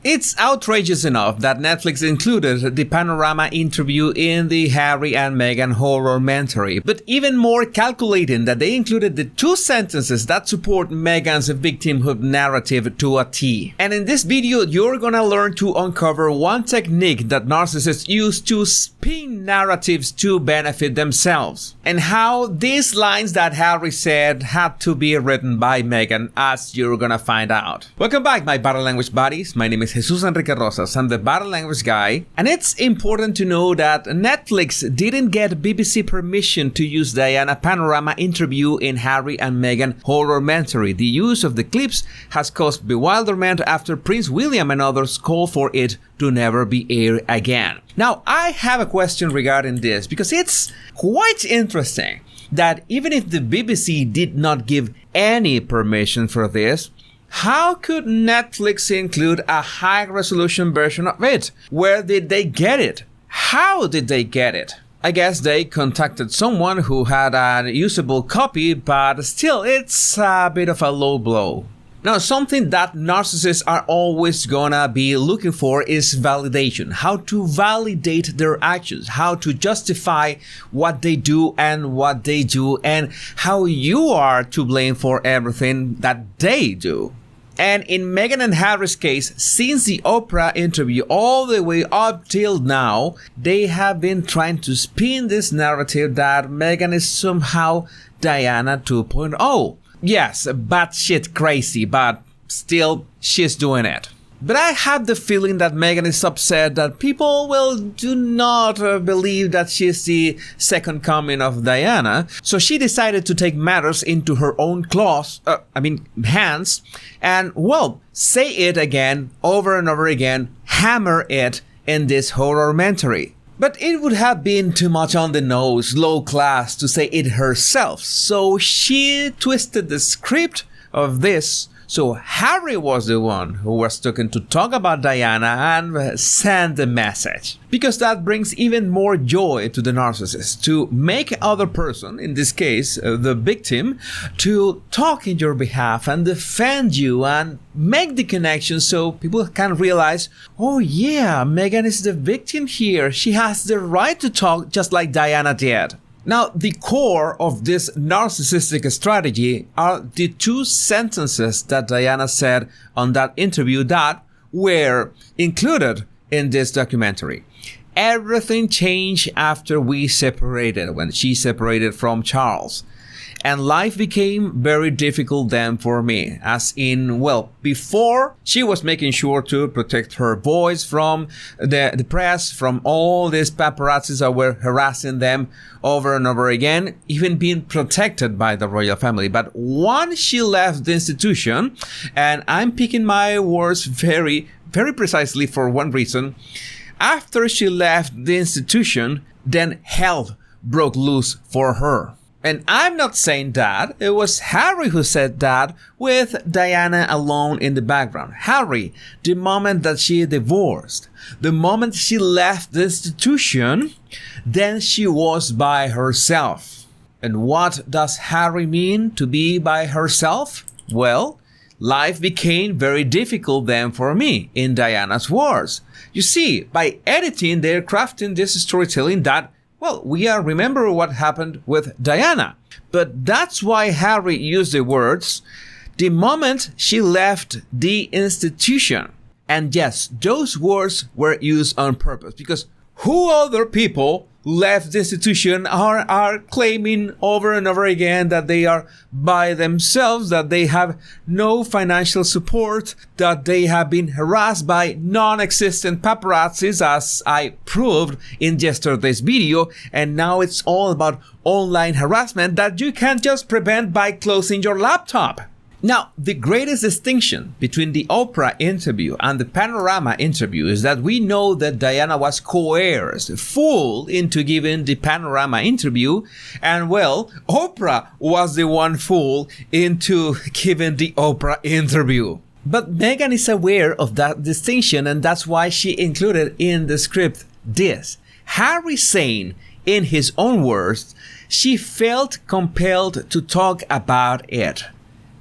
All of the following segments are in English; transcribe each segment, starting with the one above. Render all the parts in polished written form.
It's outrageous enough that Netflix included the panorama interview in the Harry and Meghan horror-mentary, but even more calculating that they included the 2 sentences that support Meghan's victimhood narrative to a T. And in this video, you're gonna learn to uncover one technique that narcissists use to spin narratives to benefit themselves, and how these lines that Harry said had to be written by Meghan, as you're gonna find out. Welcome back, my body language buddies. My name is Jesus Enrique Rosas. I'm the body language guy, and it's important to know that Netflix didn't get BBC permission to use Diana panorama interview in Harry and Meghan horror-mentary. The use of the clips has caused bewilderment after Prince William and others called for it to never be aired again. Now, I have a question regarding this because it's quite interesting that even if the BBC did not give any permission for this, how could Netflix include a high-resolution version of it? Where did they get it? How did they get it? I guess they contacted someone who had a usable copy, but still, it's a bit of a low blow. Now, something that narcissists are always gonna be looking for is validation. How to validate their actions, how to justify what they do, and how you are to blame for everything that they do. And in Meghan and Harry's case, since the Oprah interview all the way up till now, they have been trying to spin this narrative that Meghan is somehow Diana 2.0. Yes, batshit crazy, but still, she's doing it. But I have the feeling that Meghan is upset that people do not believe that she's the second coming of Diana, so she decided to take matters into her own hands, and, say it again, over and over again, hammer it in this horror-mentary. But it would have been too much on the nose, low class, to say it herself, so she twisted the script of this, so Harry was the one who was taken to talk about Diana and send the message. Because that brings even more joy to the narcissist, to make other person, in this case the victim, to talk in your behalf and defend you and make the connection so people can realize, oh yeah, Meghan is the victim here. She has the right to talk just like Diana did. Now, the core of this narcissistic strategy are the 2 sentences that Diana said on that interview that were included in this documentary. Everything changed after we separated, when she separated from Charles. And life became very difficult then for me, as in, before she was making sure to protect her voice from the press, from all these paparazzis that were harassing them over and over again, even being protected by the royal family. But once she left the institution, and I'm picking my words very, very precisely for one reason, after she left the institution, then hell broke loose for her. And I'm not saying that. It was Harry who said that, with Diana alone in the background. Harry, the moment that she divorced, the moment she left the institution, then she was by herself. And what does Harry mean to be by herself? Well, life became very difficult then for me, in Diana's words. You see, by editing, they're crafting this storytelling that we are remember what happened with Diana. But that's why Harry used the words, the moment she left the institution. And yes, those words were used on purpose, because who other people left the institution are claiming over and over again that they are by themselves, that they have no financial support, that they have been harassed by non-existent paparazzis, as I proved in yesterday's video, and now it's all about online harassment that you can just prevent by closing your laptop. Now, the greatest distinction between the Oprah interview and the panorama interview is that we know that Diana was coerced, fooled into giving the panorama interview, and Oprah was the one fooled into giving the Oprah interview. But Meghan is aware of that distinction, and that's why she included in the script this. Harry saying, in his own words, she felt compelled to talk about it.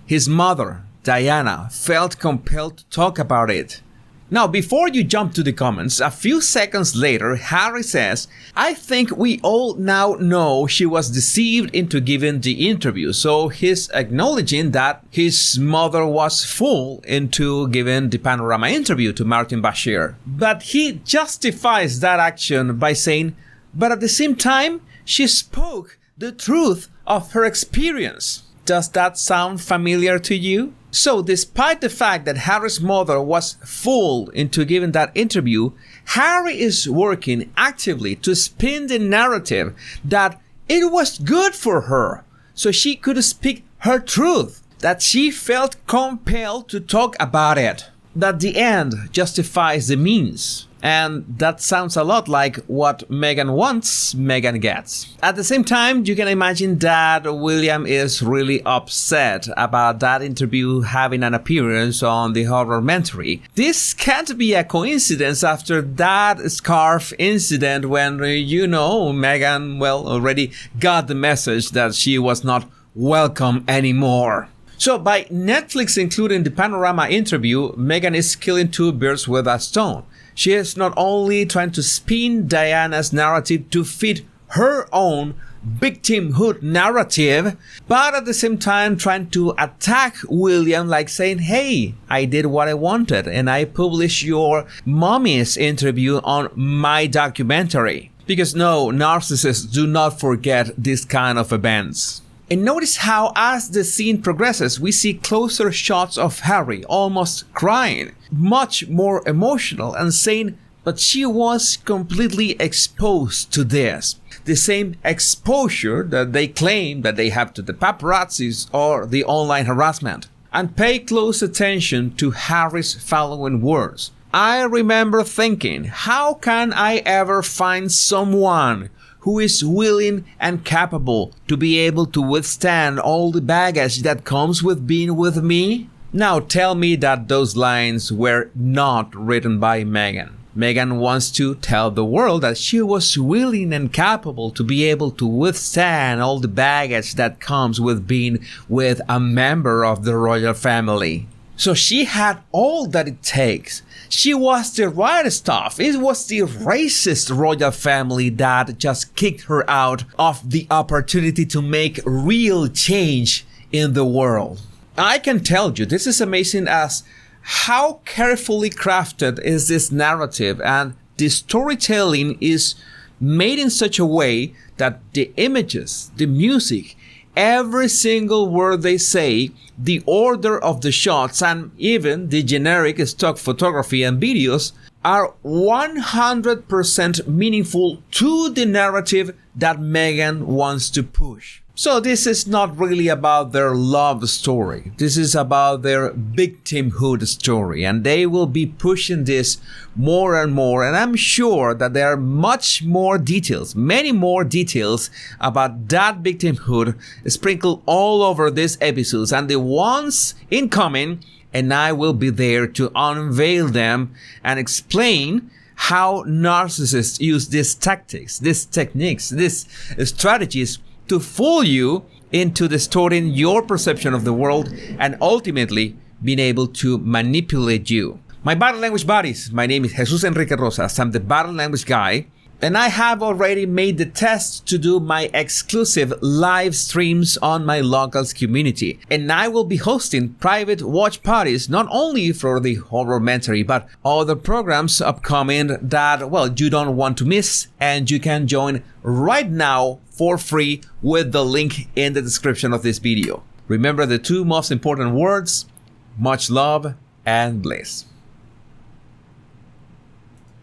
His mother, Diana, felt compelled to talk about it. Now, before you jump to the comments, a few seconds later, Harry says, I think we all now know she was deceived into giving the interview. So he's acknowledging that his mother was fooled into giving the Panorama interview to Martin Bashir. But he justifies that action by saying, but at the same time, she spoke the truth of her experience. Does that sound familiar to you? So, despite the fact that Harry's mother was fooled into giving that interview, Harry is working actively to spin the narrative that it was good for her, so she could speak her truth, that she felt compelled to talk about it, that the end justifies the means. And that sounds a lot like what Meghan wants, Meghan gets. At the same time, you can imagine that William is really upset about that interview having an appearance on the Horrormentary. This can't be a coincidence after that scarf incident when, Meghan, already got the message that she was not welcome anymore. So by Netflix including the Panorama interview, Meghan is killing two birds with a stone. She is not only trying to spin Diana's narrative to fit her own victimhood narrative, but at the same time trying to attack William, like saying, hey, I did what I wanted and I published your mommy's interview on my documentary. Because no, narcissists do not forget this kind of events. And notice how as the scene progresses, we see closer shots of Harry almost crying, much more emotional and saying, but she was completely exposed to this. The same exposure that they claim that they have to the paparazzis or the online harassment. And pay close attention to Harry's following words. I remember thinking, how can I ever find someone who is willing and capable to be able to withstand all the baggage that comes with being with me? Now tell me that those lines were not written by Meghan. Meghan wants to tell the world that she was willing and capable to be able to withstand all the baggage that comes with being with a member of the royal family. So she had all that it takes. She was the right stuff. It was the racist royal family that just kicked her out of the opportunity to make real change in the world. I can tell you, this is amazing as how carefully crafted is this narrative, and the storytelling is made in such a way that the images, the music, every single word they say, the order of the shots, and even the generic stock photography and videos are 100% meaningful to the narrative that Meghan wants to push. So this is not really about their love story. This is about their victimhood story, and they will be pushing this more and more. And I'm sure that there are much more details, many more details about that victimhood sprinkled all over these episodes and the ones incoming. And I will be there to unveil them and explain how narcissists use these tactics, these techniques, these strategies to fool you into distorting your perception of the world and ultimately being able to manipulate you. My body language buddies, my name is Jesus Enrique Rosas. I'm the body language guy, and I have already made the test to do my exclusive live streams on my locals community. And I will be hosting private watch parties, not only for the Horrormentary, but other programs upcoming that, well, you don't want to miss, and you can join right now for free with the link in the description of this video. Remember the two most important words: much love and bliss.